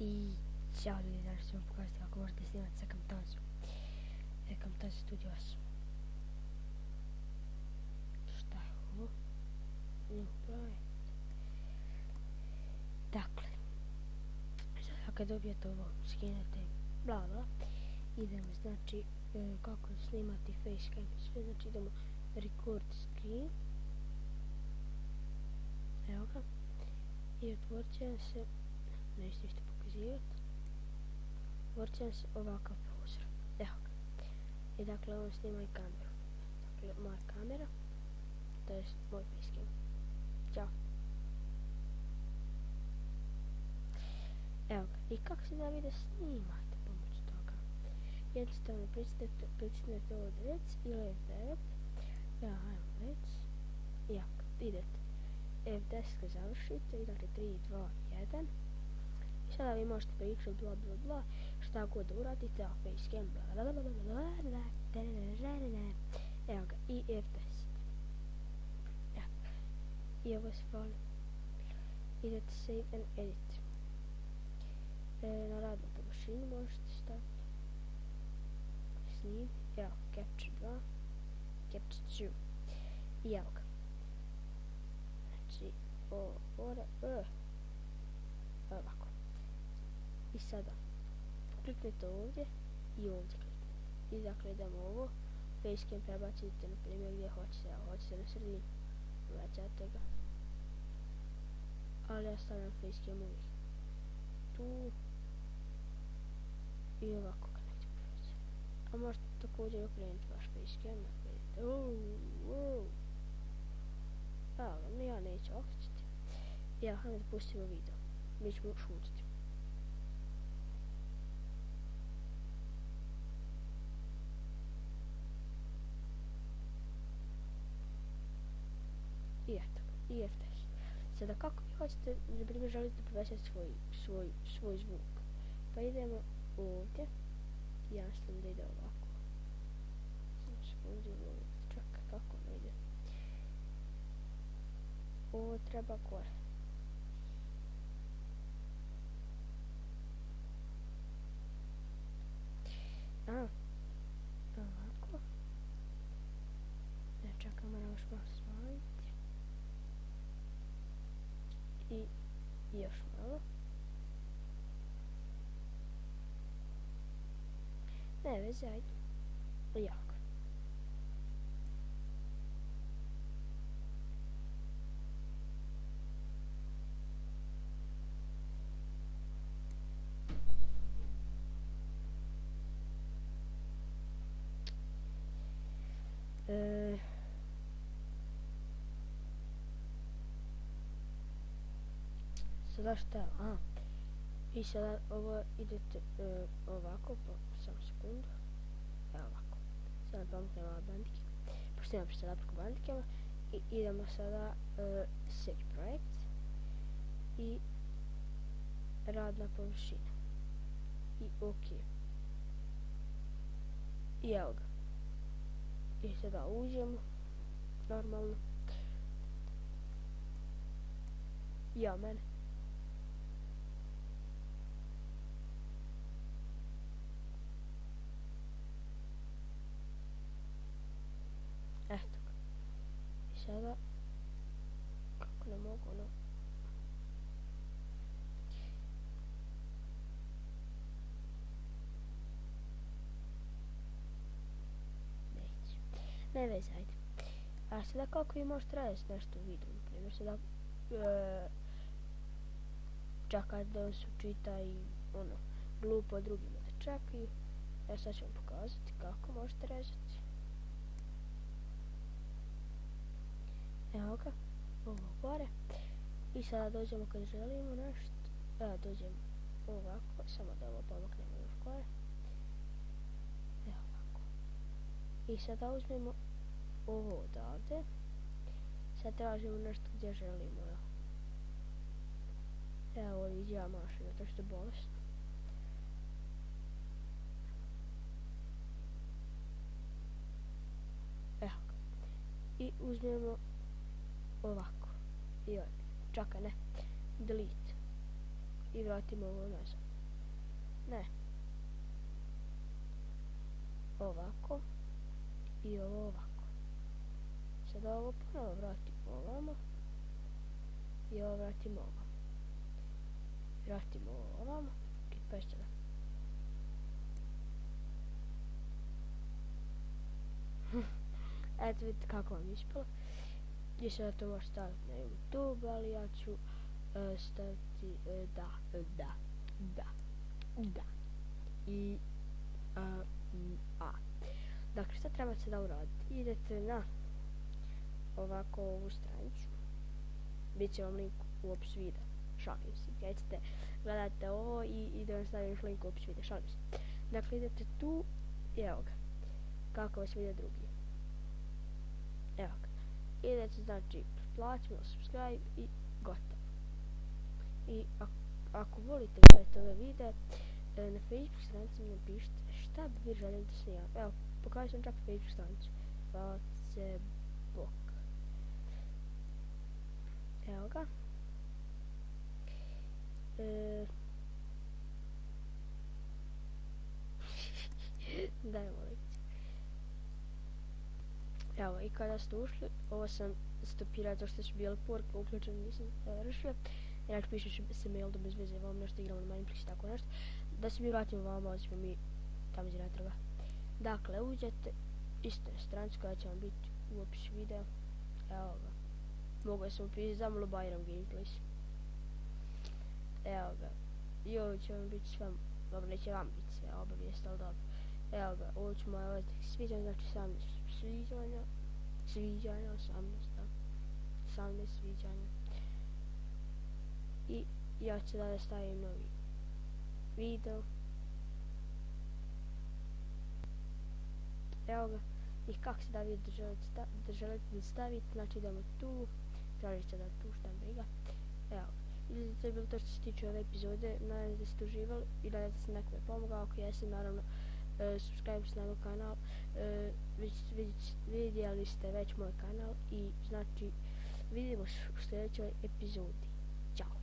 I ćao ljudi, danas ću vam pokazati kako možete snimati sa Camtasia. Camtasia Studios. Šta je ovo? New project. Dakle, sada kad dobijete ovo, skinete, bla bla, idemo znači kako snimati facecam. Sve znači idemo record screen. Evo ga. I otvorit će vam se, neću ništa pokazivati, otvorit će vam se ovakav prozor. Evo ga. I dakle on snima i kameru. Dakle moja kamera, to je moj facecam. Ćao. Evo ga. I kako se da vi da snimate pomoću toga? Jednostavno pritisnete ovo let's ili F9. Ja, ajmo let's. I ako idete F10 ga završite i dakle 3, 2, 1 i sada vi možete pričati bla bla bla šta god da uradite, a facecam bla bla bla bla bla. Evo ga i F10. I ovo se fali. Idete save and edit. Na radnu površinu možete staviti snim, evo capture 2, capture 2 i evo ga. Znači ovo gore, ovako. I sada kliknite ovdje i ovdje kliknite. I dakle idemo ovo, facecam prebacite na primjer gdje hoćete, evo hoćete na sredinu, uvećate ga. Ali ja stavljam facecam uvijek tu i ovako ga neću povećati. A možete također okrenuti vaš facecam, ako vidite, evo ga, ja neću okrećiti. Ja, hajde da pustimo video, mi ćemo šutiti. I eto, i F10. Sada kako vi hoćete, na primjer želite povećati svoj zvuk. Pa idemo ovdje. Ja mislim da ide ovako. Samo sekundu, čekaj kako ne ide. Ovo treba gore. Ovako. Ne, čekaj, moram još malo smanjiti. I još malo. Ne veze, ajde. Jako. Sada šta? I sada ovo idete ovako, pa samo sekundu. Evo ovako. Sada pomuknem ove bandike. Pošto imam sada preko bandikama. I idemo sada save projekt. I radna površina. I ok. I evo ga. I sada uđemo. Normalno. Ja, mene. Eto ga. I sada, kako ne mogu, no. Neće. Ne veze, ajde. A sada kako vi možete raditi nešto u videu, na primjer sada čekati da on se učita i ono, glupo drugima da čekaju. Ja sad ću vam pokazati kako možete rezati. Evo ga, ovo gore. I sada dođemo kad želimo nešto. Dođemo ovako, samo da ovo pomaknemo još gore. Evo ovako. I sada uzmemo ovo odavde. Sad tražimo nešto gdje želimo. Evo ovdje ja mašem, zato što je bolesno. Evo ga. I uzmemo ovako. I čakaj, ne. Delete. I vratimo ovo nazad. Ne. Ovako. I ovo ovako. Sada ovo ponovo vratimo ovamo. I ovo vratimo ovamo. Vratimo ovo ovamo. I pa sada. Eto vidite kako vam ispalo. I sada to možete staviti na YouTube, ali ja ću staviti da. I dakle, šta trebate da uradite? Idete na ovako ovu stranicu. Biće vam link u opisu videa. Šalim se. Recite, gledate ovo i da vam stavim još link u opisu videa. Šalim se. Dakle, idete tu i evo ga. Kako vas vide drugi. Evo ga. Idete, znači, platimo subscribe i gotovo. I ako volite gledati ove videe, na Facebook stranici mi napišite šta bi vi željeli da snimam. Evo, pokažu sam čak Facebook stranicu. Facebook. Evo ga. Daj molim. Evo, i kada ste ušli, ovo sam stopirao zato što će bila porka uključena, nisam rešila. Inače piše se mail da bez veze vam nešto igramo na Mineplex i tako nešto. Da se mi vratimo vama, ali ćemo mi tamo gdje ne treba. Dakle, uđete isto na stranicu koja će vam biti u opisu videa. Evo ga. Mogu da sam upisati zamalo Bajram Gameplays. Evo ga. I ovo će vam biti sve, dobro neće vam biti sve obavijest, ali dobro. Evo ga, ovo ću moja ovaj sviđanja, znači 18 sviđanja, 18 sviđanja. I ja ću da stavim novi video. Evo ga. I kako se da vidjeti da želite da stavite, znači idemo tu, tražite da tu šta briga. Evo ga. I to je bilo to što se tiče ove epizode, nadam se da ste uživali i nadam se da sam nekome pomogao, ako jesam naravno subscribe na moj kanal, vidjeli ste već moj kanal i znači vidimo se u sljedećoj epizodi. Ćao!